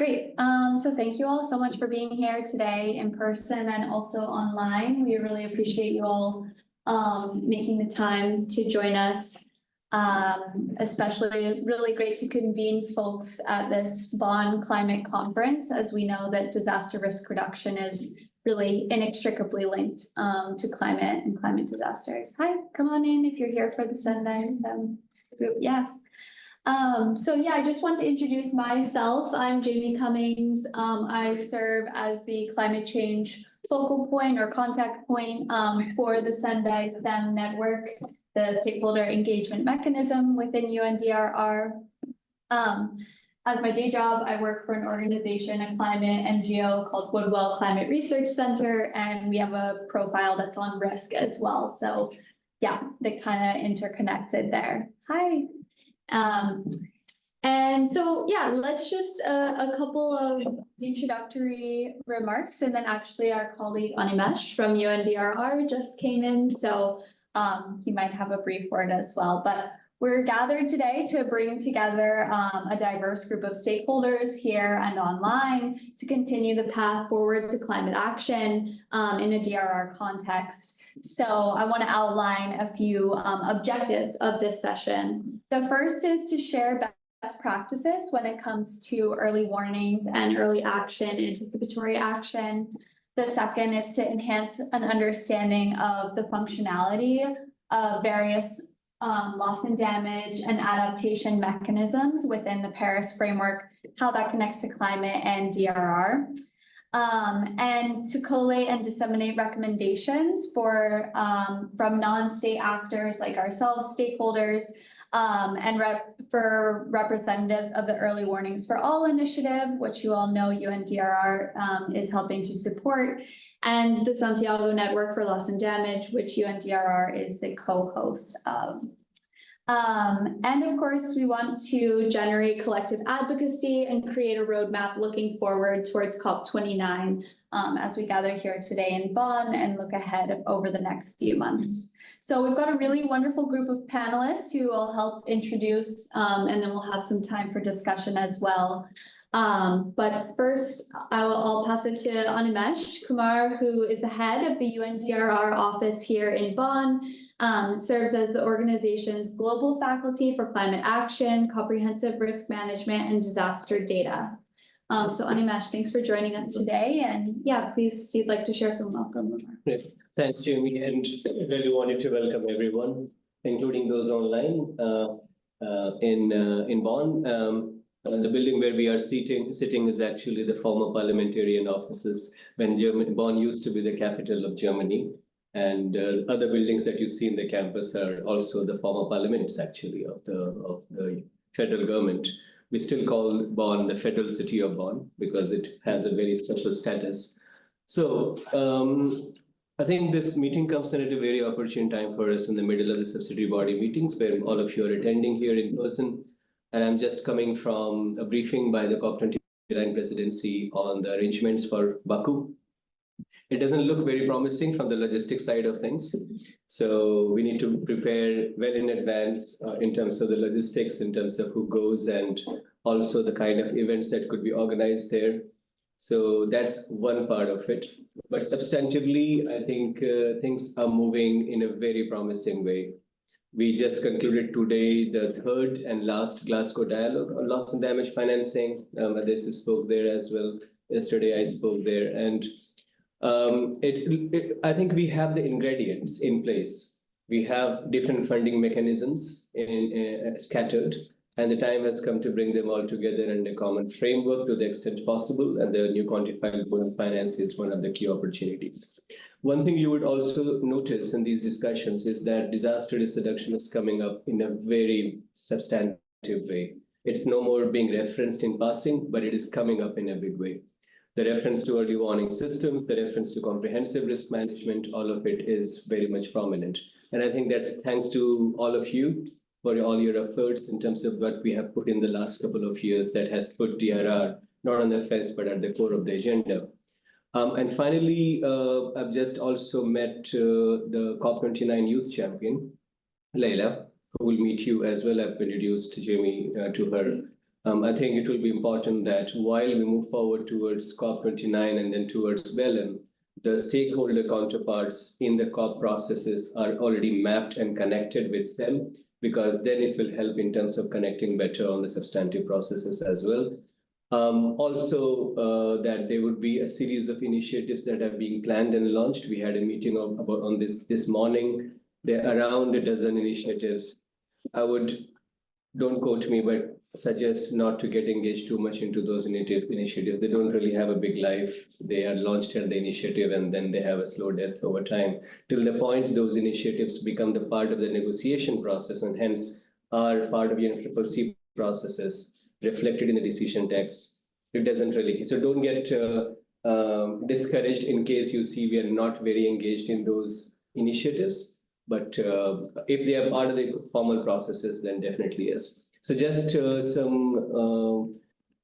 Great. So thank you all so much for being here today in person and also online. We really appreciate you all making the time to join us. Especially really great to convene folks at this Bonn Climate Conference, as we know that disaster risk reduction is really inextricably linked to climate and climate disasters. Hi, come on in if you're here for the Sendai group. Yes. So yeah, I just want to introduce myself. I'm Jamie Cummings. I serve as the climate change focal point or contact point for the Sendai STEM network, the stakeholder engagement mechanism within UNDRR. As my day job, I work for an organization, a climate NGO called Woodwell Climate Research Center, and we have a profile that's on risk as well. So yeah, they kind of interconnected there. Hi. And so, yeah, let's just a couple of introductory remarks, and then actually our colleague Aminesh from UNDRR just came in, so he might have a brief word as well. But we're gathered today to bring together a diverse group of stakeholders here and online to continue the path forward to climate action in a DRR context. So I want to outline a few objectives of this session. The first is to share best practices when it comes to early warnings and early action, anticipatory action. The second is to enhance an understanding of the functionality of various loss and damage and adaptation mechanisms within the Paris framework, how that connects to climate and DRR. And to collate and disseminate recommendations for from non-state actors like ourselves, stakeholders, and for representatives of the Early Warnings for All initiative, which you all know UNDRR is helping to support, and the Santiago Network for Loss and Damage, which UNDRR is the co-host of. And of course, we want to generate collective advocacy and create a roadmap looking forward towards COP29 as we gather here today in Bonn and look ahead over the next few months. So we've got a really wonderful group of panelists who will help introduce, and then we'll have some time for discussion as well. But first, I'll pass it to Aminesh. Kumar, who is the head of the UNDRR office here in Bonn, serves as the organization's global faculty for climate action, comprehensive risk management, and disaster data. So Aminesh, thanks for joining us today. And yeah, please, if you'd like to share some welcome remarks. Yes. Thanks, Jamie, and really wanted to welcome everyone, including those online in Bonn. The building where we are sitting is actually the former parliamentarian offices when Bonn used to be the capital of Germany. And other buildings that you see in the campus are also the former parliaments, actually, of the federal government. We still call Bonn the federal city of Bonn because it has a very special status. So I think this meeting comes in at a very opportune time for us in the middle of the subsidiary body meetings where all of you are attending here in person. And I'm just coming from a briefing by the COP29 presidency on the arrangements for Baku. It doesn't look very promising from the logistics side of things. So we need to prepare well in advance in terms of the logistics, in terms of who goes, and also the kind of events that could be organized there. So that's one part of it. But substantively, I think things are moving in a very promising way. We just concluded today the third and last Glasgow dialogue on loss and damage financing. Adessou spoke there as well. Yesterday I spoke there. And I think we have the ingredients in place. We have different funding mechanisms scattered, and the time has come to bring them all together in a common framework to the extent possible, and the new quantifiable finance is one of the key opportunities. One thing you would also notice in these discussions is that disaster risk reduction is coming up in a very substantive way. It's no more being referenced in passing, but it is coming up in a big way. The reference to early warning systems, the reference to comprehensive risk management, all of it is very much prominent. And I think that's thanks to all of you for all your efforts in terms of what we have put in the last couple of years that has put DRR not on the fence, but at the core of the agenda. And finally, I've just also met the COP29 youth champion, Leila, who will meet you as well. I've introduced Jamie to her I think it will be important that while we move forward towards COP29 and then towards Berlin, the stakeholder counterparts in the COP processes are already mapped and connected with them, because then it will help in terms of connecting better on the substantive processes as well. That there would be a series of initiatives that are being planned and launched. We had a meeting on this morning. There are around a dozen initiatives. I would, don't quote me, but suggest not to get engaged too much into those initiatives. They don't really have a big life. They are launched at the initiative and then they have a slow death over time, till the point those initiatives become the part of the negotiation process and hence are part of UNFCCC processes reflected in the decision text. It doesn't really, so don't get discouraged in case you see we are not very engaged in those initiatives. But if they are part of the formal processes, then definitely yes. So just some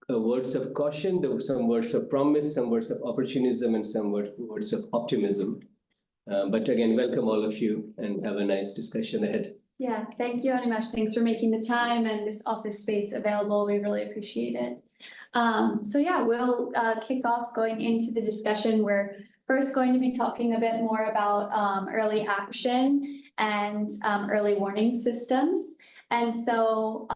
words of caution, some words of promise, some words of opportunism, and some words of optimism. But again, welcome all of you and have a nice discussion ahead. Yeah, thank you, Animesh. Thanks for making the time and this office space available. We really appreciate it. So yeah, we'll kick off going into the discussion. We're first going to be talking a bit more about early action and early warning systems. And so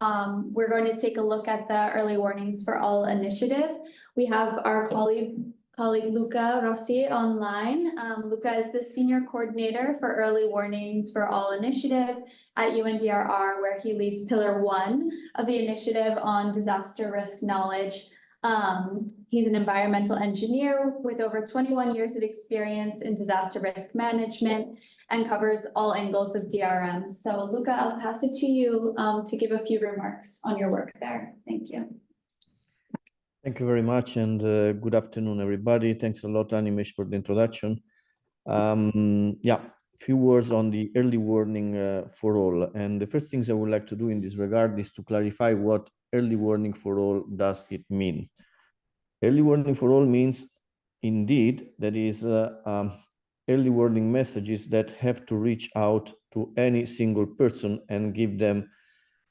we're going to take a look at the early warnings for all initiative. We have our colleague Luca Rossi online. Luca is the senior coordinator for early warnings for all initiative at UNDRR, where he leads pillar 1 of the initiative on disaster risk knowledge. He's an environmental engineer with over 21 years of experience in disaster risk management and covers all angles of DRM. So Luca, I'll pass it to you to give a few remarks on your work there. Thank you. Thank you very much, and good afternoon, everybody. Thanks a lot, Animesh, for the introduction. Yeah, few words on the early warning for all. And the first things I would like to do in this regard is to clarify what early warning for all does it mean. Early warning for all means, indeed, that is early warning messages that have to reach out to any single person and give them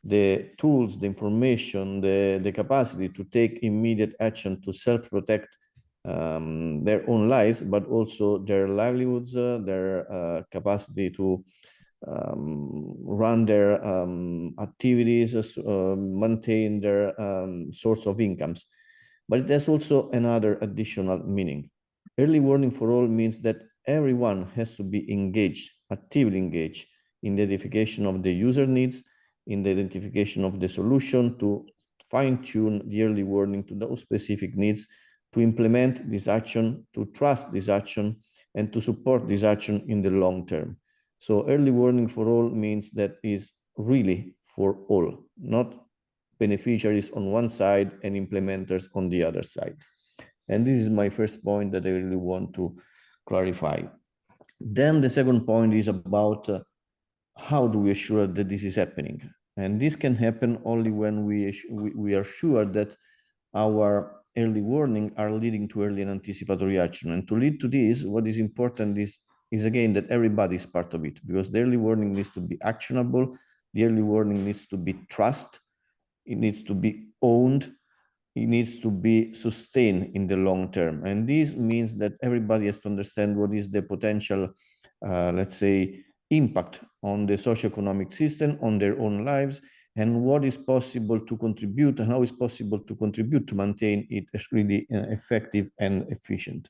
the tools, the information, the capacity to take immediate action to self-protect their own lives, but also their livelihoods, their capacity to run their activities, maintain their source of incomes. But it has also another additional meaning. Early warning for all means that everyone has to be engaged, actively engaged in the identification of the user needs, in the identification of the solution, to fine-tune the early warning to those specific needs, to implement this action, to trust this action, and to support this action in the long term. So early warning for all means that is really for all, not beneficiaries on one side and implementers on the other side. And this is my first point that I really want to clarify. Then the second point is about how do we assure that this is happening? And this can happen only when we are sure that our early warning are leading to early and anticipatory action. And to lead to this, what is important is again that everybody is part of it, because the early warning needs to be actionable. The early warning needs to be trust. It needs to be owned. It needs to be sustained in the long term. And this means that everybody has to understand what is the potential, let's say, impact on the socioeconomic system, on their own lives, and what is possible to contribute and how is possible to contribute to maintain it as really effective and efficient,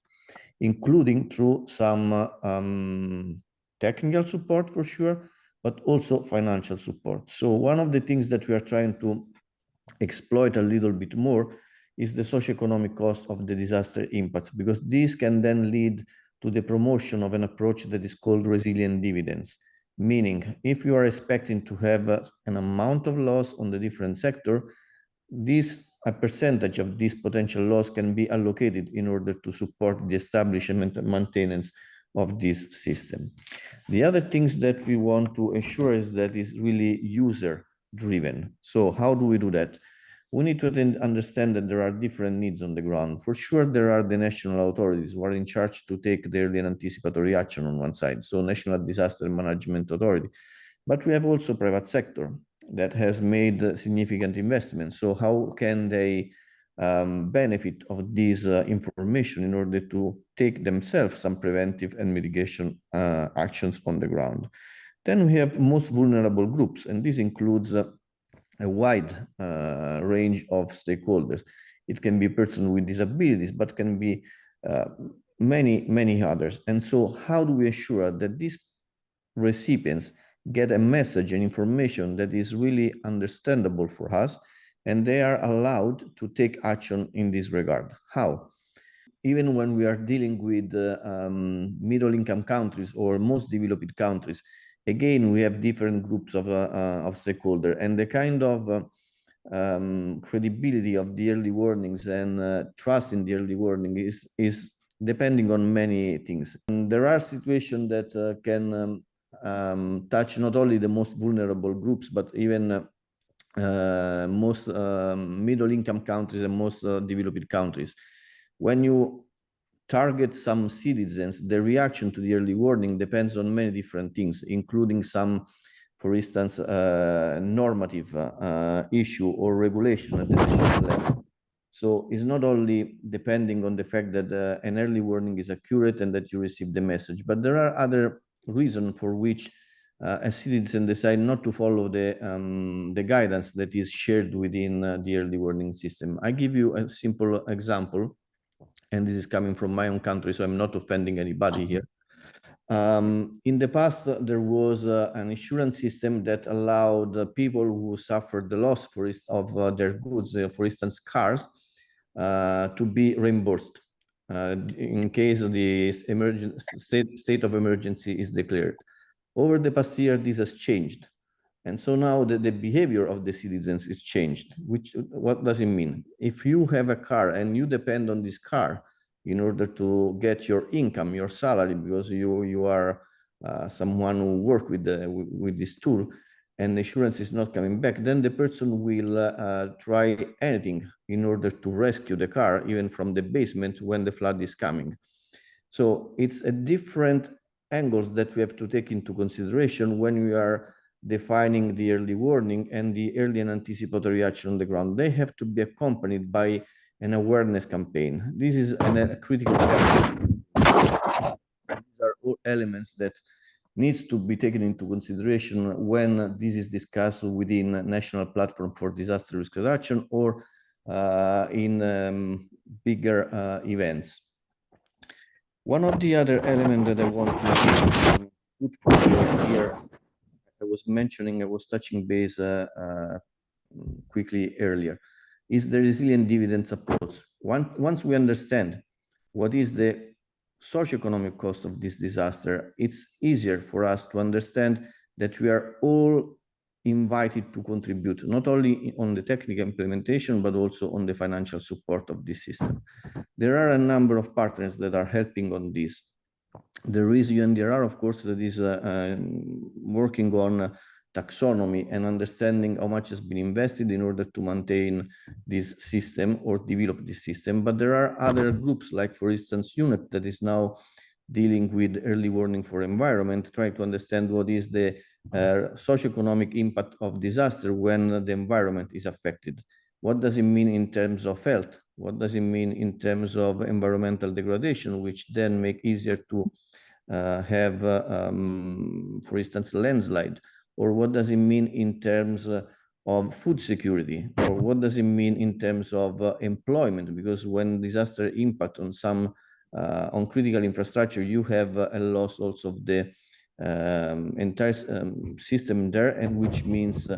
including through some technical support for sure, but also financial support. So one of the things that we are trying to exploit a little bit more is the socioeconomic cost of the disaster impacts, because this can then lead to the promotion of an approach that is called resilient dividends. Meaning, if you are expecting to have an amount of loss on the different sector, a percentage of this potential loss can be allocated in order to support the establishment and maintenance of this system. The other things that we want to ensure is that is really user driven. So how do we do that? We need to understand that there are different needs on the ground. For sure, there are the national authorities who are in charge to take the early and anticipatory action on one side, so National Disaster Management Authority. But we have also private sector. that has made significant investments. So how can they benefit of this information in order to take themselves some preventive and mitigation actions on the ground? Then we have most vulnerable groups, and this includes a wide range of stakeholders. It can be a person with disabilities, but can be many others. And so how do we ensure that these recipients get a message and information that is really understandable for us, and they are allowed to take action in this regard? How? Even when we are dealing with middle-income countries or most developed countries, again, we have different groups of stakeholders, and the kind of credibility of the early warnings and trust in the early warning is depending on many things. And there are situations that can touch not only the most vulnerable groups, but even most middle-income countries and most developed countries. When you target some citizens, the reaction to the early warning depends on many different things, including some, for instance, normative issue or regulation at the national level. So it's not only depending on the fact that an early warning is accurate and that you receive the message, but there are other reasons for which a citizen decide not to follow the guidance that is shared within the early warning system. I give you a simple example, and this is coming from my own country, so I'm not offending anybody here. In the past, there was an insurance system that allowed people who suffered the loss of their goods, for instance, cars, to be reimbursed in case the state of emergency is declared. Over the past year, this has changed. And so now the behavior of the citizens is changed. What does it mean? If you have a car and you depend on this car in order to get your income, your salary, because you are someone who work with this tool, and the insurance is not coming back, then the person will try anything in order to rescue the car, even from the basement when the flood is coming. So it's a different angles that we have to take into consideration when we are defining the early warning and the early and anticipatory action on the ground. They have to be accompanied by an awareness campaign. This is a critical element. These are all elements that needs to be taken into consideration when this is discussed within a national platform for disaster risk reduction or in bigger events. One of the other elements that I want to put forward here, I was touching base quickly earlier, is the resilient dividends approach. Once we understand what is the socioeconomic cost of this disaster, it's easier for us to understand that we are all invited to contribute, not only on the technical implementation, but also on the financial support of this system. There are a number of partners that are helping on this. There is UNDRR, of course, that is working on taxonomy and understanding how much has been invested in order to maintain this system or develop this system. But there are other groups, like, for instance, UNEP, that is now dealing with early warning for environment, trying to understand what is the socioeconomic impact of disaster when the environment is affected. What does it mean in terms of health? What does it mean in terms of environmental degradation, which then make easier to have, for instance, landslide? Or what does it mean in terms of food security? Or what does it mean in terms of employment? Because when disaster impact on some on critical infrastructure, you have a loss also of the entire system there, and which means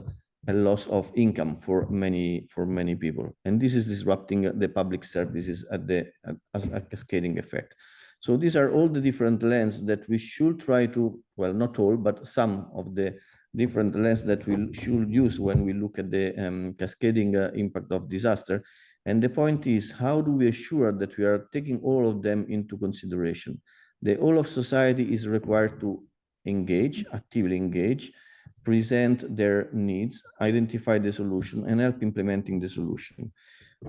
a loss of income for many people. And this is disrupting the public services as a cascading effect. So these are all the different lenses that we should try to, well, not all, but some of the different lenses that we should use when we look at the cascading impact of disaster. And the point is, how do we assure that we are taking all of them into consideration? The whole of society is required to engage, actively engage, present their needs, identify the solution, and help implementing the solution.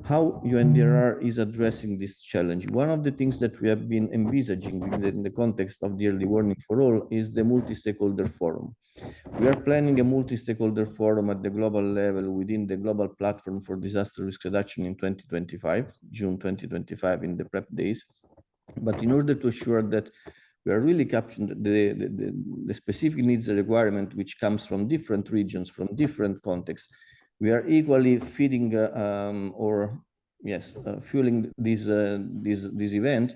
How UNDRR is addressing this challenge? One of the things that we have been envisaging in the context of the early warning for all is the multi-stakeholder forum. We are planning a multi-stakeholder forum at the global level within the Global Platform for Disaster Risk Reduction in 2025, June 2025 in the prep days. But in order to assure that we are really capturing the specific needs and requirement which comes from different regions, from different contexts, we are equally feeding fueling this event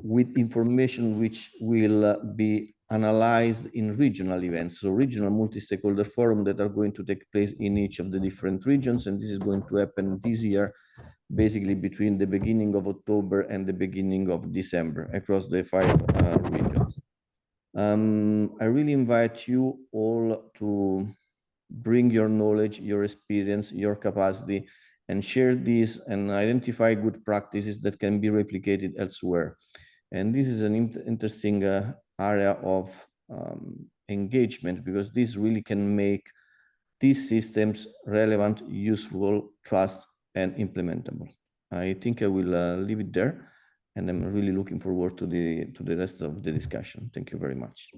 with information which will be analyzed in regional events, so regional multi-stakeholder forum that are going to take place in each of the different regions, and this is going to happen this year, basically between the beginning of October and the beginning of December across the 5 regions. I really invite you all to bring your knowledge, your experience, your capacity, and share this and identify good practices that can be replicated elsewhere. And this is an interesting area of engagement, because this really can make these systems relevant, useful, trust, and implementable. I think I will leave it there, and I'm really looking forward to the rest of the discussion. Thank you very much.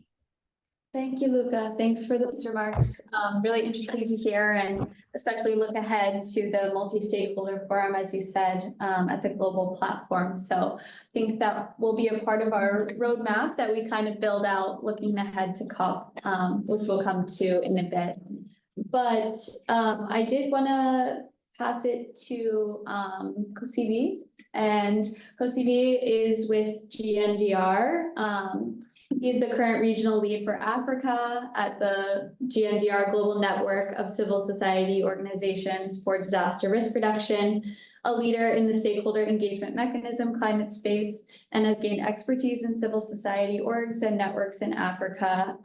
Thank you, Luca. Thanks for those remarks. Really interesting to hear, and especially look ahead to the multi-stakeholder forum, as you said, at the global platform. So I think that will be a part of our roadmap that we kind of build out looking ahead to COP, which we'll come to in a bit. But I did want to pass it to Kossivi, and Kossivi is with GNDR. He's the current regional lead for Africa at the GNDR Global Network of Civil Society Organizations for Disaster Risk Reduction, a leader in the stakeholder engagement mechanism climate space, and has gained expertise in civil society orgs and networks in Africa,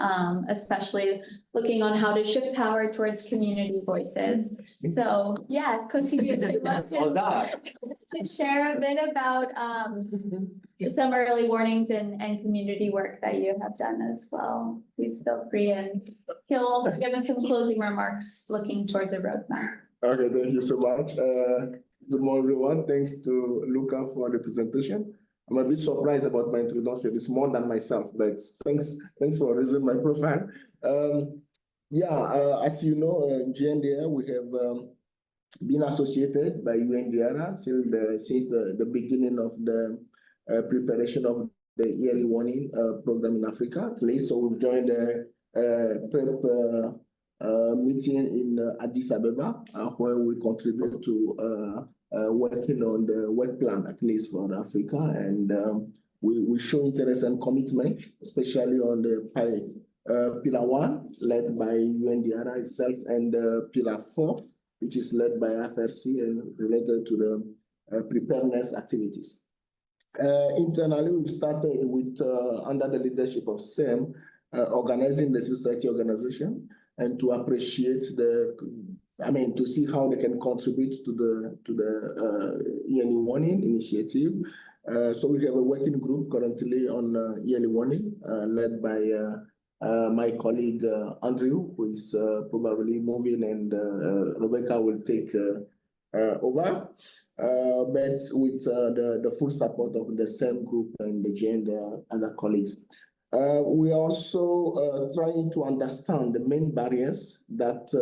especially looking on how to shift power towards community voices. So yeah, Kossivi, I'd love to share a bit about some early warnings and community work that you have done as well. Please feel free, and he'll also give us some closing remarks looking towards a roadmap. Okay, thank you so much. Good morning, everyone. Thanks to Luca for the presentation. I'm a bit surprised about my introduction. It's more than myself, but thanks for raising my profile. As you know, GNDR, we have been associated by UNDRR since the beginning of the preparation of the yearly warning program in Africa, at least. So we've joined a prep meeting in Addis Ababa, where we contribute to working on the work plan, at least for Africa. And we show interest and commitment, especially on the Pillar 1, led by UNDRR itself, and Pillar 4, which is led by FRC and related to the preparedness activities. Internally, we've started with, under the leadership of SEM, organizing the civil society organization, and to appreciate to see how they can contribute to the yearly warning initiative. So we have a working group currently on yearly warning, led by my colleague Andrew, who is probably moving, and Rebecca will take over. But with the full support of the SEM group and the GNDR and other colleagues. We are also trying to understand the main barriers that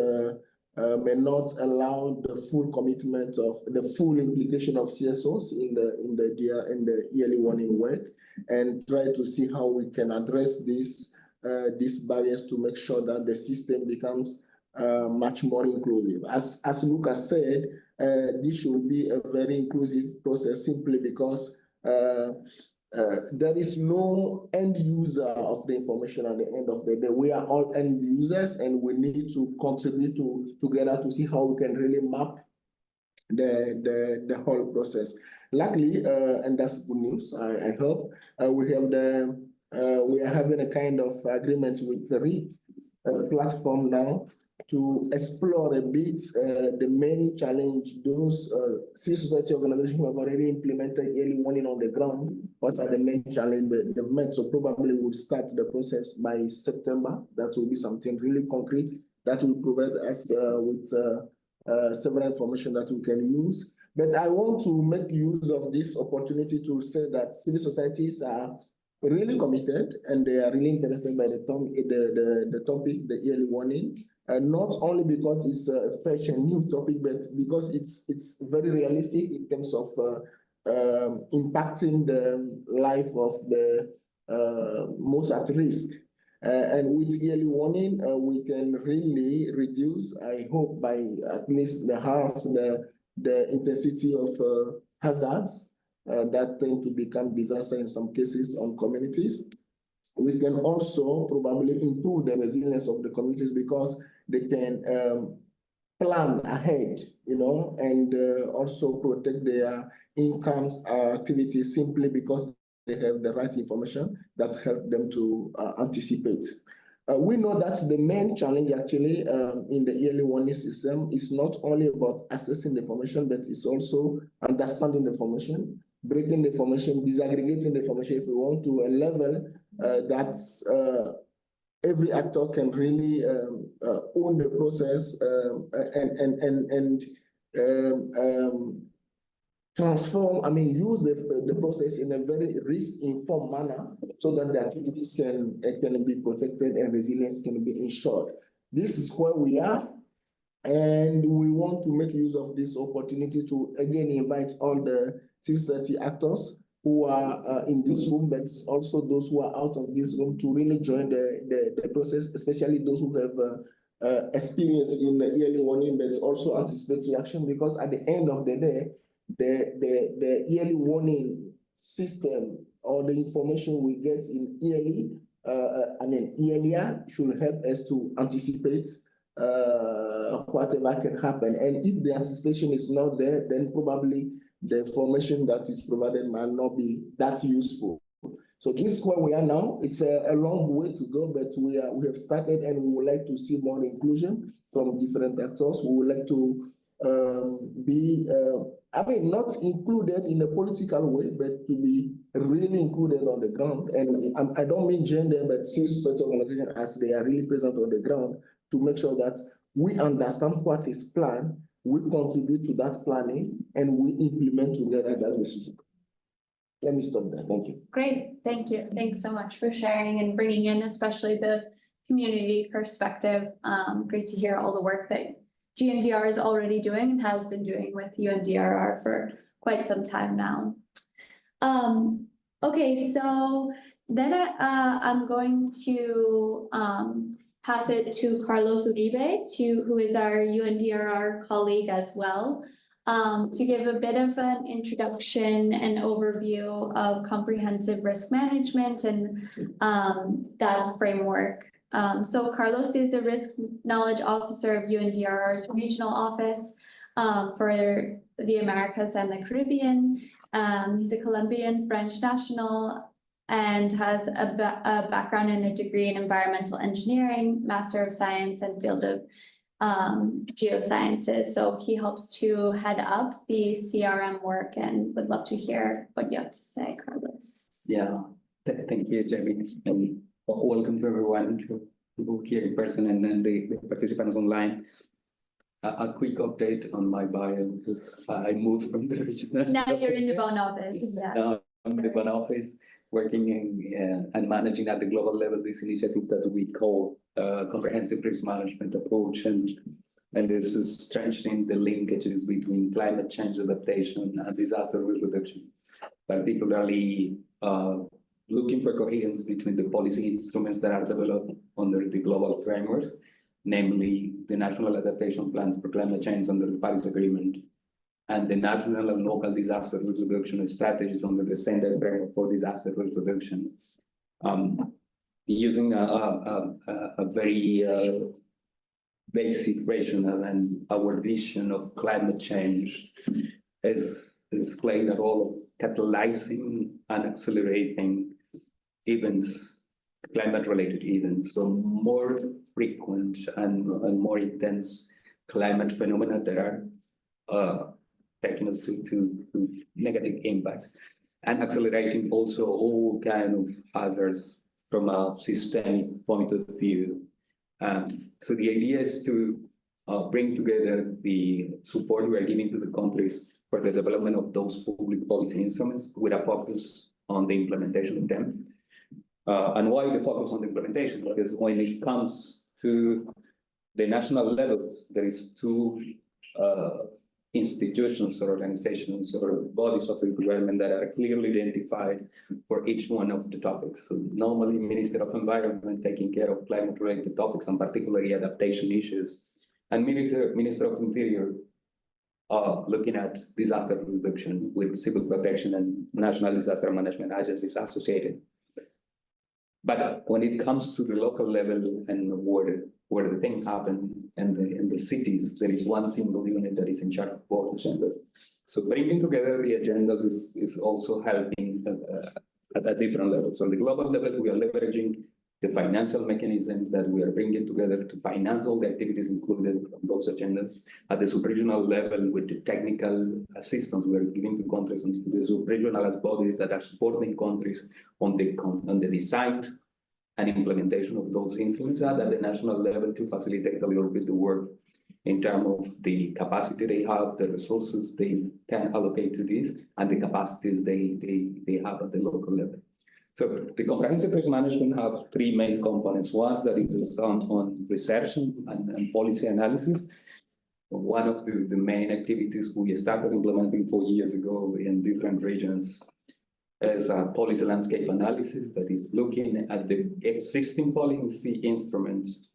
may not allow the full commitment of the full implication of CSOs in the yearly warning work, and try to see how we can address these barriers to make sure that the system becomes much more inclusive. As Lucas said, this should be a very inclusive process, simply because there is no end user of the information at the end of the day. We are all end users, and we need to contribute together to see how we can really map the whole process. Luckily, and that's good news, I hope, we are having a kind of agreement with the platform now to explore a bit the main challenge those civil society organizations who have already implemented early warning on the ground. What are the main challenges they've met? So probably we'll start the process by September. That will be something really concrete that will provide us with several information that we can use. But I want to make use of this opportunity to say that civil societies are really committed and they are really interested by the topic, the early warning. Not only because it's a fresh and new topic, but because it's very realistic in terms of impacting the life of the most at risk. And with early warning, we can really reduce, I hope, by at least the half the intensity of hazards that tend to become disaster in some cases on communities. We can also probably improve the resilience of the communities because they can plan ahead, and also protect their incomes, activities simply because they have the right information that help them to anticipate. We know that the main challenge actually in the early warning system is not only about accessing the information, but it's also understanding the information, breaking the information, disaggregating the information if we want to a level that every actor can really own the process and transform, use the process in a very risk-informed manner so that the activities can be protected and resilience can be ensured. This is where we are, and we want to make use of this opportunity to again invite all the civil society actors who are in this room, but also those who are out of this room to really join the process, especially those who have experience in the early warning, but also anticipate reaction, because at the end of the day, the early warning system or the information we get in earlier should help us to anticipate whatever can happen. And if the anticipation is not there, then probably the information that is provided might not be that useful. So this is where we are now. It's a long way to go, but we have started, and we would like to see more inclusion from different actors. We would like to be not included in a political way, but to be really included on the ground. And I don't mean gender, but civil society organizations as they are really present on the ground to make sure that we understand what is planned, we contribute to that planning, and we implement together that decision. Let me stop there. Thank you. Great, thank you. Thanks so much for sharing and bringing in especially the community perspective. Great to hear all the work that GNDR is already doing and has been doing with UNDRR for quite some time now. Okay, so then I'm going to pass it to Carlos Uribe, who is our UNDRR colleague as well, to give a bit of an introduction and overview of comprehensive risk management and that framework. So Carlos is a risk knowledge officer of UNDRR's regional office for the Americas and the Caribbean. He's a Colombian French national and has a background and a degree in environmental engineering, Master of Science, and field of geosciences. So he helps to head up the CRM work, and would love to hear what you have to say, Carlos. Yeah, thank you, Jamie. And welcome to everyone who here in person and then the participants online. A quick update on my bio, because I moved from the regional. Now you're in the Bonn office. Yeah. Now I'm in the Bonn office, working in and managing at the global level this initiative that we call comprehensive risk management approach, and this is strengthening the linkages between climate change adaptation and disaster risk reduction, particularly looking for coherence between the policy instruments that are developed under the global frameworks, namely the National Adaptation Plans for Climate Change under the Paris Agreement, and the national and local disaster risk reduction strategies under the Sendai framework for disaster risk reduction. Using a very basic rationale, and our vision of climate change is playing a role of catalyzing and accelerating events climate-related events, so more frequent and more intense climate phenomena that are taking us to negative impacts, and accelerating also all kind of hazards from a systemic point of view. So the idea is to bring together the support we are giving to the countries for the development of those public policy instruments with a focus on the implementation of them. And why the focus on the implementation? Because when it comes to the national levels, there is two institutions or organizations or bodies of the government that are clearly identified for each one of the topics. So normally, Minister of Environment taking care of climate-related topics and particularly adaptation issues, and Minister of Interior looking at disaster reduction with civil protection and national disaster management agencies associated. But when it comes to the local level and where the things happen in the cities, there is one single unit that is in charge of both agendas. So bringing together the agendas is also helping at a different level. So on the global level, we are leveraging the financial mechanisms that we are bringing together to finance all the activities included on those agendas. At the sub-regional level, with the technical assistance we are giving to countries and to the sub-regional bodies that are supporting countries on the design and implementation of those instruments at the national level to facilitate a little bit the work in terms of the capacity they have, the resources they can allocate to this, and the capacities they have at the local level. So the comprehensive risk management have three main components. One that is on research and policy analysis. One of the main activities we started implementing 4 years ago in different regions is a policy landscape analysis that is looking at the existing policy instruments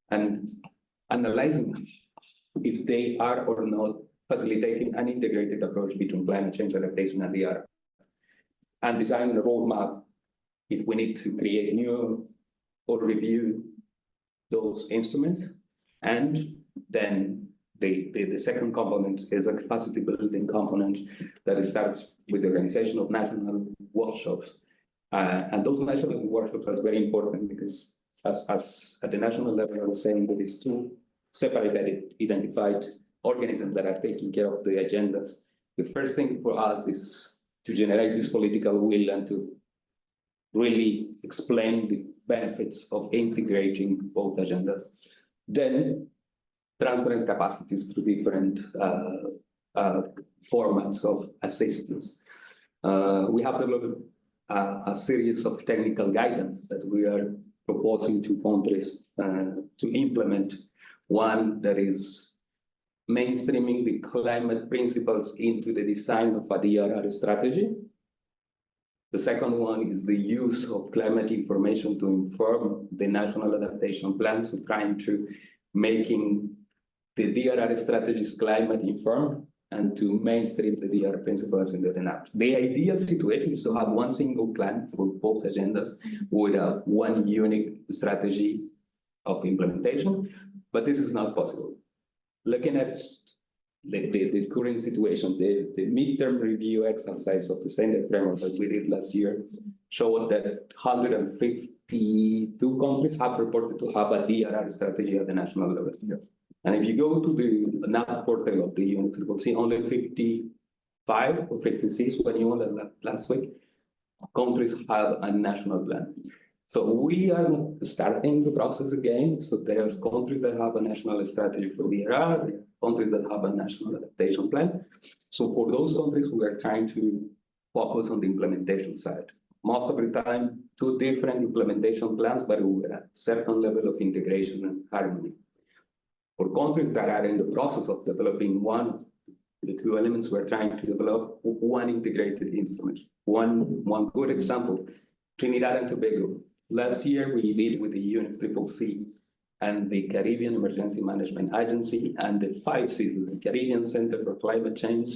and analyzing if they are or not facilitating an integrated approach between climate change adaptation and DRR, and designing a roadmap if we need to create new or review those instruments. And then the second component is a capacity building component that starts with the organization of national workshops. And those national workshops are very important because as at the national level, I was saying there is two separate identified organisms that are taking care of the agendas. The first thing for us is to generate this political will and to really explain the benefits of integrating both agendas. Then transparent capacities through different formats of assistance. We have developed a series of technical guidance that we are proposing to countries to implement. One that is mainstreaming the climate principles into the design of a DRR strategy. The second one is the use of climate information to inform the national adaptation plans, so trying to making the DRR strategies climate informed and to mainstream the DRR principles in the NAP. The ideal situation is to have one single plan for both agendas with one unique strategy of implementation, but this is not possible. Looking at the current situation, the midterm review exercise of the Sendai framework that we did last year showed that 152 countries have reported to have a DRR strategy at the national level. Yeah. And if you go to the NAP portal of the UNDRR, only 55 or 56, when you won last week, countries have a national plan. So we are starting the process again. So there are countries that have a national strategy for DRR, countries that have a national adaptation plan. So for those countries, we are trying to focus on the implementation side. Most of the time, two different implementation plans, but with a certain level of integration and harmony. For countries that are in the process of developing one, the two elements, we're trying to develop one integrated instrument. One good example, Trinidad and Tobago. Last year, we did with the UNFCCC and the Caribbean Emergency Management Agency and the 5 Cs, the Caribbean Center for Climate Change.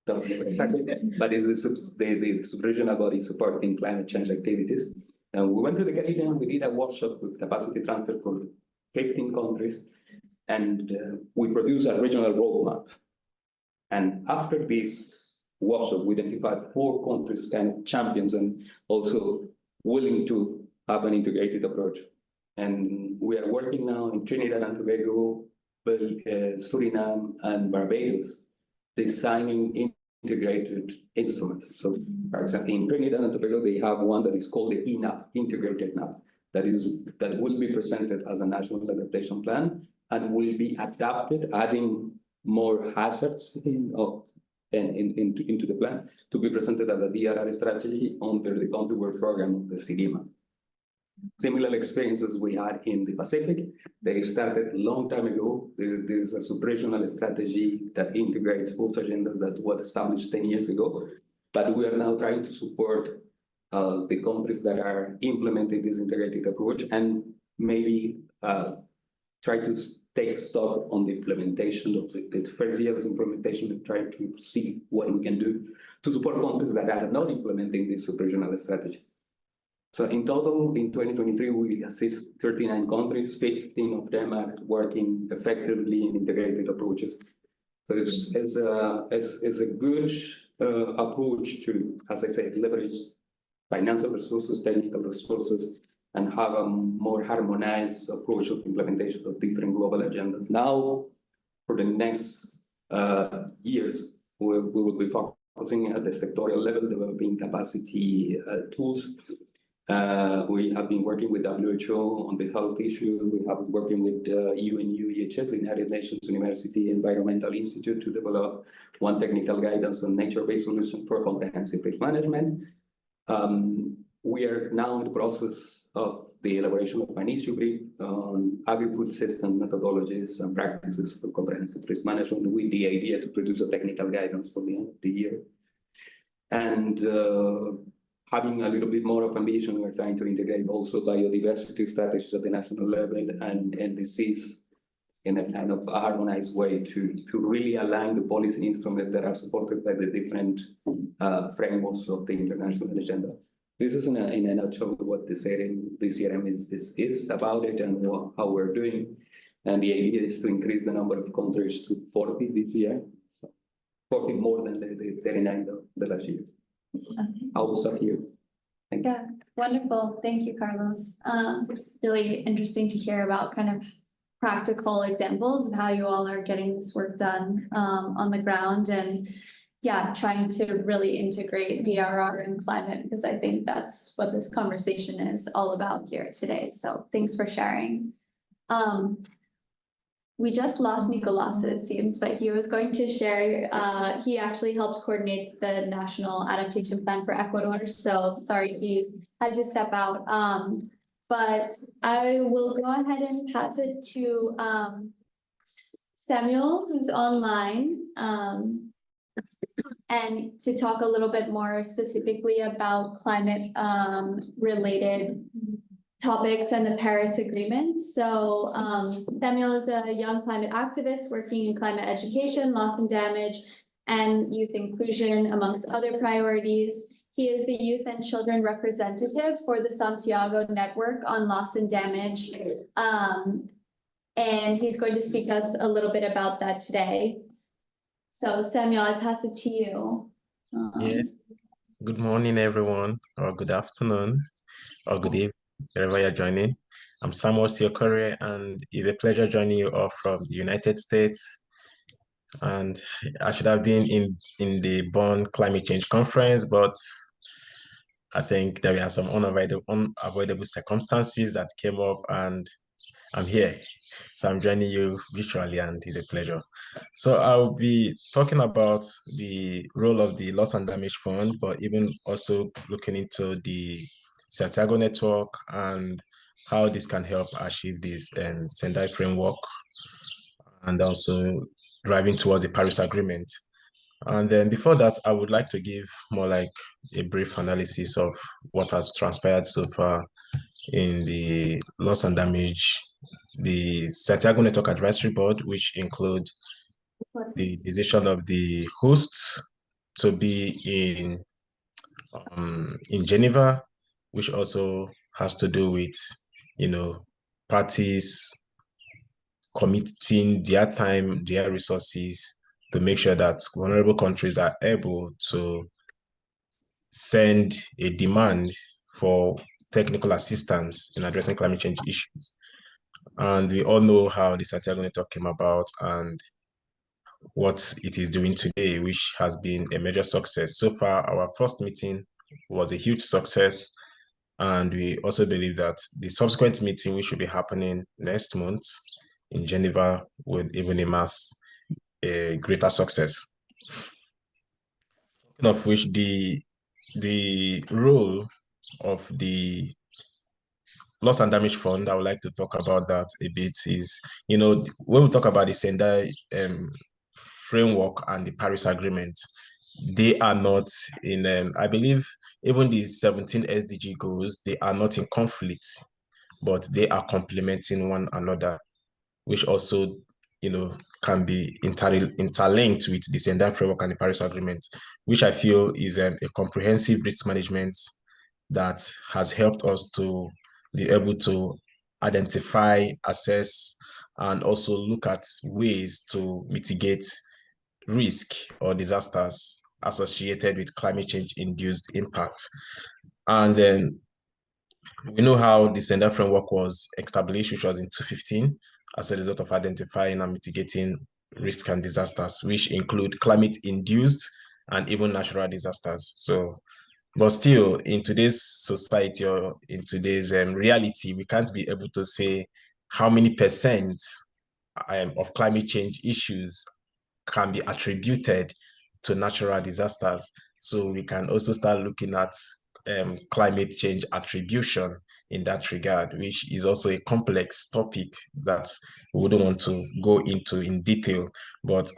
Don't know exactly, but it's the sub-regional body supporting climate change activities. And we went to the Caribbean, we did a workshop with capacity transfer for 15 countries, and we produced a regional roadmap. And after this workshop, we identified 4 countries kind of champions and also willing to have an integrated approach. And we are working now in Trinidad and Tobago, Suriname, and Barbados, designing integrated instruments. So, for example, in Trinidad and Tobago, they have one that is called the ENAP, Integrated NAP, that will be presented as a national adaptation plan and will be adapted, adding more hazards into the plan to be presented as a DRR strategy under the country work program of the CDMA. Similar experiences we had in the Pacific. They started a long time ago. There's a subregional strategy that integrates both agendas that was established 10 years ago. But we are now trying to support the countries that are implementing this integrated approach and maybe try to take stock on the implementation of the first year of implementation and try to see what we can do to support countries that are not implementing this subregional strategy. So in total, in 2023, we assist 39 countries, 15 of them are working effectively in integrated approaches. So it's a good approach to, as I said, leverage financial resources, technical resources, and have a more harmonized approach of implementation of different global agendas. Now, for the next years, we will be focusing at the sectorial level, developing capacity tools. We have been working with WHO on the health issues. We have been working with UNUEHS, the United Nations University Environmental Institute, to develop one technical guidance on nature-based solution for comprehensive risk management. We are now in the process of the elaboration of an issue brief on agri-food system methodologies and practices for comprehensive risk management, with the idea to produce a technical guidance for the end of the year. And having a little bit more of ambition, we're trying to integrate also biodiversity strategies at the national level and disease in a kind of harmonized way to really align the policy instruments that are supported by the different frameworks of the international agenda. This is in a nutshell what the CRM is about it and how we're doing. And the idea is to increase the number of countries to 40 this year, so 40 more than the 39 the last year. I'll stop here. Thank you. Yeah, wonderful. Thank you, Carlos. Really interesting to hear about kind of practical examples of how you all are getting this work done on the ground, and yeah, trying to really integrate DRR and climate, because I think that's what this conversation is all about here today. So thanks for sharing. We just lost Nicolas, it seems, but he was going to share, he actually helped coordinate the National Adaptation Plan for Ecuador. So sorry, he had to step out. But I will go ahead and pass it to Samuel, who's online, and to talk a little bit more specifically about climate related topics and the Paris Agreement. So Samuel is a young climate activist working in climate education, loss and damage, and youth inclusion, amongst other priorities. He is the youth and children representative for the Santiago Network on Loss and Damage. And he's going to speak to us a little bit about that today. So Samuel, I pass it to you. Yes. Good morning, everyone, or good afternoon, or good evening, wherever you're joining. I'm Samuel Okorie, and it's a pleasure joining you all from the United States. And I should have been in the Bonn Climate Change Conference, but I think there were some unavoidable circumstances that came up, and I'm here. So I'm joining you virtually, and it's a pleasure. So I'll be talking about the role of the Loss and Damage Fund, but even also looking into the Santiago Network and how this can help achieve this Sendai framework, and also driving towards the Paris Agreement. And then before that, I would like to give more like a brief analysis of what has transpired so far in the Loss and Damage, the Santiago Network Advisory Board, which include the decision of the hosts to be in Geneva, which also has to do with, parties committing their time, their resources to make sure that vulnerable countries are able to send a demand for technical assistance in addressing climate change issues. And we all know how the Santiago Network came about and what it is doing today, which has been a major success. So far, our first meeting was a huge success. And we also believe that the subsequent meeting, which will be happening next month in Geneva, will even amass a greater success. Of which the role of the Loss and Damage Fund, I would like to talk about that a bit, is, when we talk about the Sendai framework and the Paris Agreement, they are not in, I believe, even the 17 SDG goals, they are not in conflict, but they are complementing one another, which also, can be interlinked with the Sendai framework and the Paris Agreement, which I feel is a comprehensive risk management that has helped us to be able to identify, assess, and also look at ways to mitigate risk or disasters associated with climate change induced impact. And then we know how the Sendai framework was established, which was in 2015, as a result of identifying and mitigating risks and disasters, which include climate-induced and even natural disasters. So, but still, in today's society or in today's reality, we can't be able to say how many percent of climate change issues can be attributed to natural disasters. So we can also start looking at climate change attribution in that regard, which is also a complex topic that we wouldn't want to go into in detail. But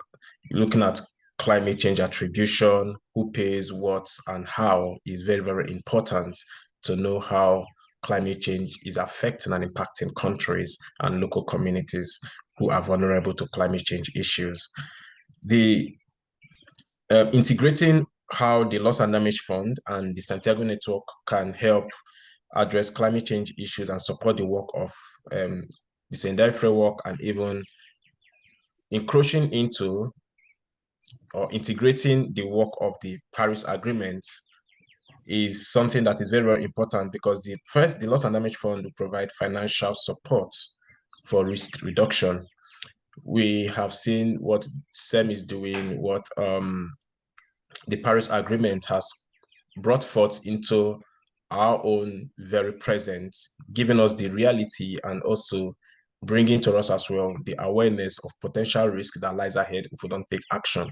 looking at climate change attribution, who pays what and how, is very, very important to know how climate change is affecting and impacting countries and local communities who are vulnerable to climate change issues. The integrating how the Loss and Damage Fund and the Santiago Network can help address climate change issues and support the work of the Sendai framework, and even encroaching into or integrating the work of the Paris Agreement is something that is very, very important, because the Loss and Damage Fund will provide financial support for risk reduction. We have seen what SEM is doing, what the Paris Agreement has brought forth into our own very present, giving us the reality and also bringing to us as well the awareness of potential risk that lies ahead if we don't take action.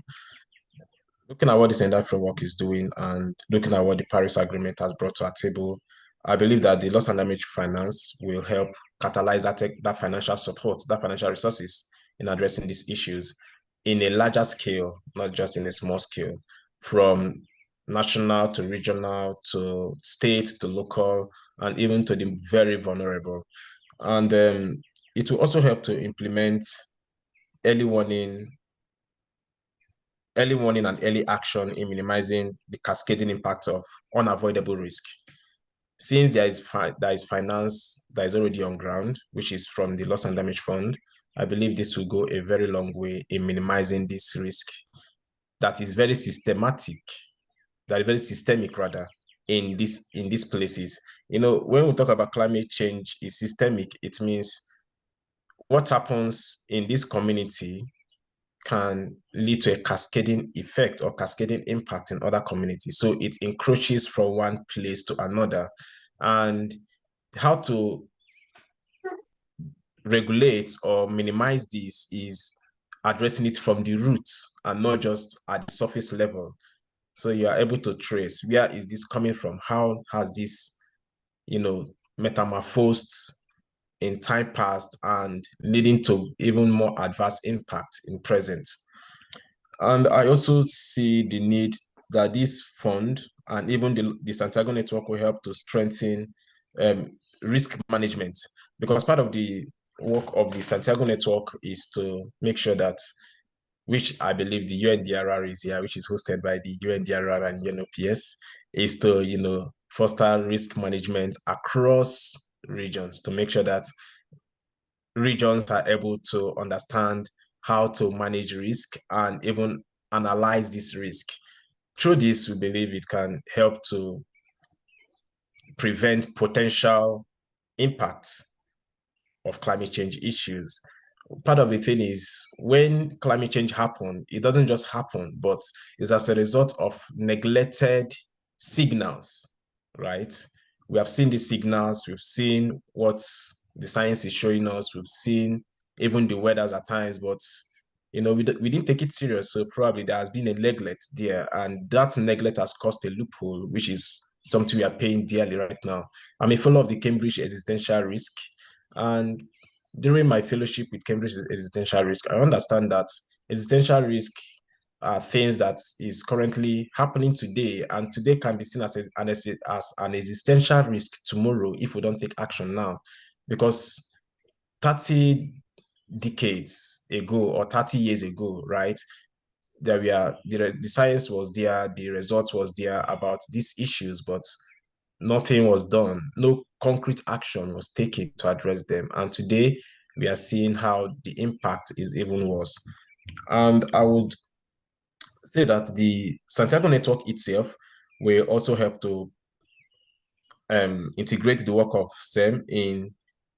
Looking at what the Sendai framework is doing and looking at what the Paris Agreement has brought to our table, I believe that the Loss and Damage Finance will help catalyze that financial support, that financial resources in addressing these issues in a larger scale, not just in a small scale, from national to regional to state to local, and even to the very vulnerable. And it will also help to implement early warning and early action in minimizing the cascading impact of unavoidable risk. Since there is finance that is already on ground, which is from the Loss and Damage Fund, I believe this will go a very long way in minimizing this risk that is very systemic rather in these places. When we talk about climate change is systemic, it means what happens in this community can lead to a cascading effect or cascading impact in other communities. So it encroaches from one place to another. And how to regulate or minimize this is addressing it from the root and not just at the surface level. So you are able to trace, where is this coming from? How has this, metamorphosed in time past and leading to even more adverse impact in present? And I also see the need that this fund and even the Santiago Network will help to strengthen risk management, because part of the work of the Santiago Network is to make sure that, which I believe the UNDRR is here, which is hosted by the UNDRR and UNOPS, is to, foster risk management across regions, to make sure that regions are able to understand how to manage risk and even analyze this risk. Through this, we believe it can help to prevent potential impacts of climate change issues. Part of the thing is when climate change happens, it doesn't just happen, but it's as a result of neglected signals, right? We have seen the signals, we've seen what the science is showing us, we've seen even the weathers at times, but we didn't take it serious. So probably there has been a neglect there, and that neglect has caused a loophole, which is something we are paying dearly right now. I'm a fellow of the Cambridge Existential Risk, and during my fellowship with Cambridge Existential Risk, I understand that existential risk are things that is currently happening today, and today can be seen as an existential risk tomorrow if we don't take action now. Because 30 decades ago or 30 years ago, right, the science was there, the result was there about these issues, but nothing was done. No concrete action was taken to address them. And today we are seeing how the impact is even worse. And I would say that the Santiago network itself will also help to integrate the work of SEM in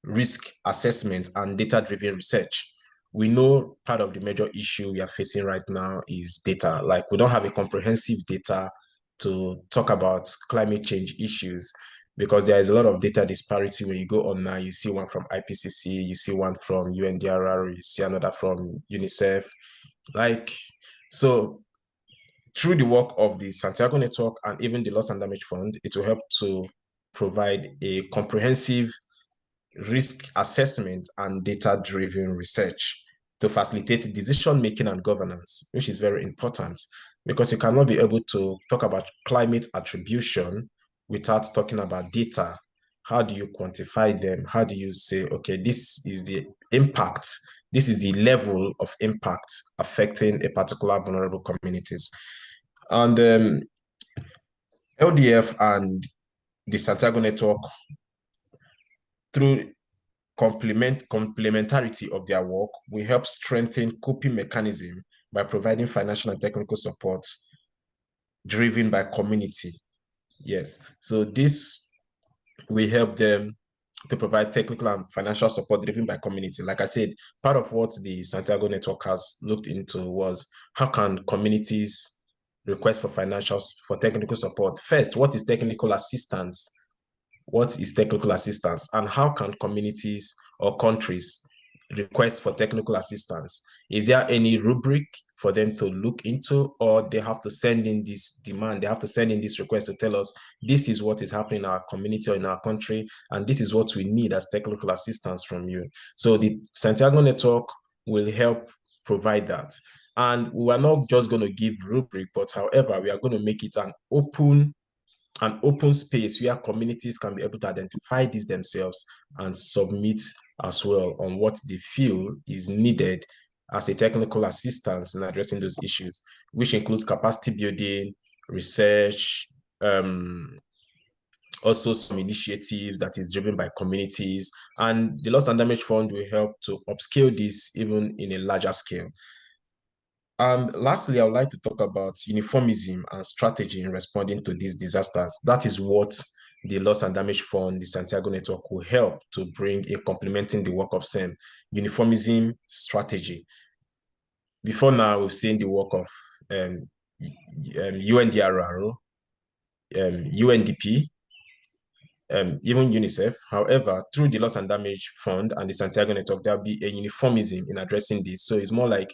risk assessment and data-driven research. We know part of the major issue we are facing right now is data. Like, we don't have a comprehensive data to talk about climate change issues, because there is a lot of data disparity. When you go on now, you see one from IPCC, you see one from UNDRR, you see another from UNICEF. So through the work of the Santiago Network and even the Loss and Damage Fund, it will help to provide a comprehensive risk assessment and data-driven research to facilitate decision-making and governance, which is very important, because you cannot be able to talk about climate attribution without talking about data. How do you quantify them? How do you say, okay, this is the impact, this is the level of impact affecting a particular vulnerable communities? And LDF and the Santiago Network, through complementarity of their work, will help strengthen coping mechanism by providing financial and technical support driven by community. Yes, so this will help them to provide technical and financial support driven by community. Like I said, part of what the Santiago Network has looked into was how can communities request for technical support. First, what is technical assistance? What is technical assistance, and how can communities or countries request for technical assistance? Is there any rubric for them to look into, or they have to send in this demand, they have to send in this request to tell us this is what is happening in our community or in our country, and this is what we need as technical assistance from you? So the Santiago Network will help provide that. And we are not just going to give rubric, but however, we are going to make it an open space where communities can be able to identify this themselves and submit as well on what they feel is needed as a technical assistance in addressing those issues, which includes capacity building, research, also some initiatives that is driven by communities. And the Loss and Damage Fund will help to upscale this even in a larger scale. And lastly, I would like to talk about uniformism and strategy in responding to these disasters. That is what the Loss and Damage Fund, the Santiago Network, will help to bring in complementing the work of SEM. Uniformism, strategy. Before now, we've seen the work of UNDRR, UNDP, even UNICEF. However, through the Loss and Damage Fund and the Santiago Network, there'll be a uniformism in addressing this. So it's more like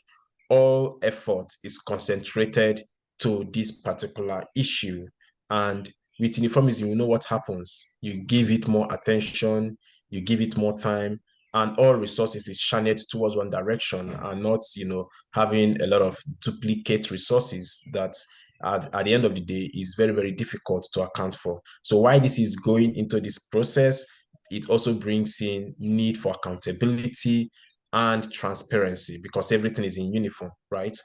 all effort is concentrated to this particular issue. And with uniformism, you know what happens. You give it more attention, you give it more time, and all resources is channeled towards one direction, and not, having a lot of duplicate resources that at the end of the day is very, very difficult to account for. So while this is going into this process, it also brings in need for accountability and transparency, because everything is in uniform, right?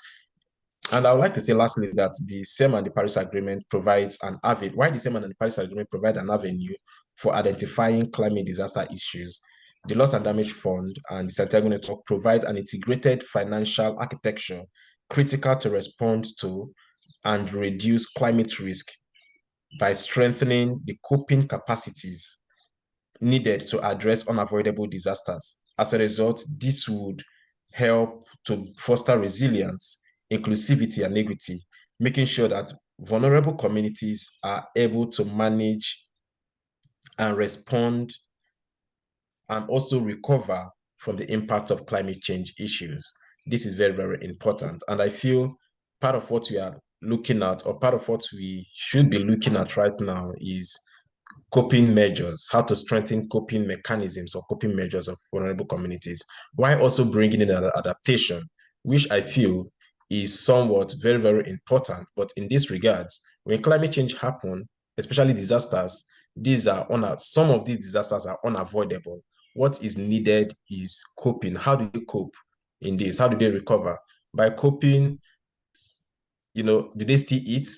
And I would like to say lastly that the SEM and the Paris Agreement provides an avenue. Why the SEM and the Paris Agreement provide an avenue for identifying climate disaster issues, the Loss and Damage Fund and the Santiago Network provide an integrated financial architecture critical to respond to and reduce climate risk by strengthening the coping capacities needed to address unavoidable disasters. As a result, this would help to foster resilience, inclusivity, and equity, making sure that vulnerable communities are able to manage and respond and also recover from the impact of climate change issues. This is very, very important. And I feel part of what we are looking at, or part of what we should be looking at right now, is coping measures, how to strengthen coping mechanisms or coping measures of vulnerable communities, while also bringing in an adaptation, which I feel is somewhat very, very important. But in this regards, when climate change happens, especially disasters, some of these disasters are unavoidable. What is needed is coping. How do you cope in this? How do they recover? By coping, do they still eat?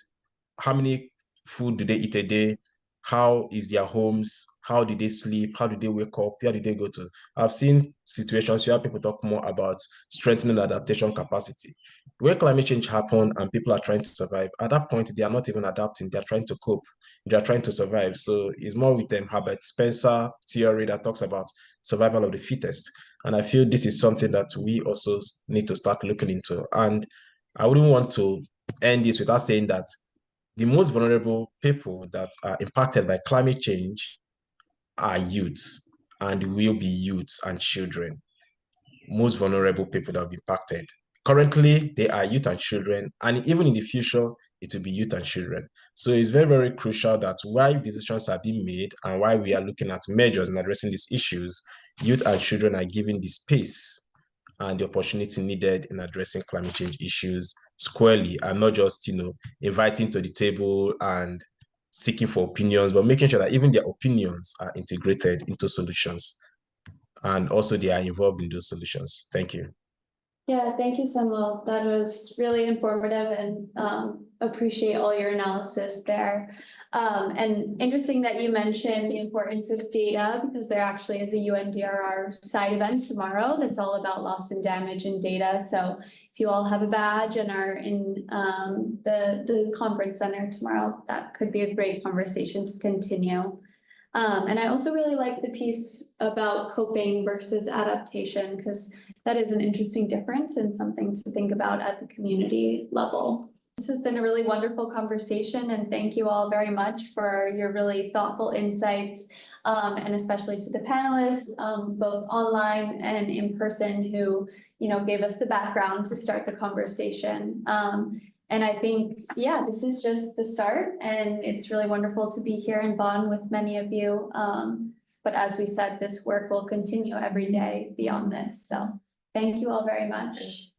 How many food do they eat a day? How is their homes? How do they sleep? How do they wake up? Where do they go to? I've seen situations where people talk more about strengthening adaptation capacity. When climate change happens and people are trying to survive, at that point, they are not even adapting. They're trying to cope. They're trying to survive. So it's more with them Herbert Spencer theory that talks about survival of the fittest. And I feel this is something that we also need to start looking into. And I wouldn't want to end this without saying that the most vulnerable people that are impacted by climate change are youths, and will be youths and children. Most vulnerable people that will be impacted. Currently, they are youth and children, and even in the future, it will be youth and children. So it's very, very crucial that while decisions are being made and while we are looking at measures and addressing these issues, youth and children are given the space and the opportunity needed in addressing climate change issues squarely, and not just, inviting to the table and seeking for opinions, but making sure that even their opinions are integrated into solutions and also they are involved in those solutions. Thank you. Yeah, thank you, Samuel. That was really informative and appreciate all your analysis there. And interesting that you mentioned the importance of data, because there actually is a UNDRR side event tomorrow that's all about loss and damage and data. So if you all have a badge and are in the conference center tomorrow, that could be a great conversation to continue. And I also really like the piece about coping versus adaptation, because that is an interesting difference and something to think about at the community level. This has been a really wonderful conversation, and thank you all very much for your really thoughtful insights, and especially to the panelists, both online and in person, who gave us the background to start the conversation. And I think, yeah, this is just the start, and it's really wonderful to be here in Bonn with many of you. But as we said, this work will continue every day beyond this. So thank you all very much.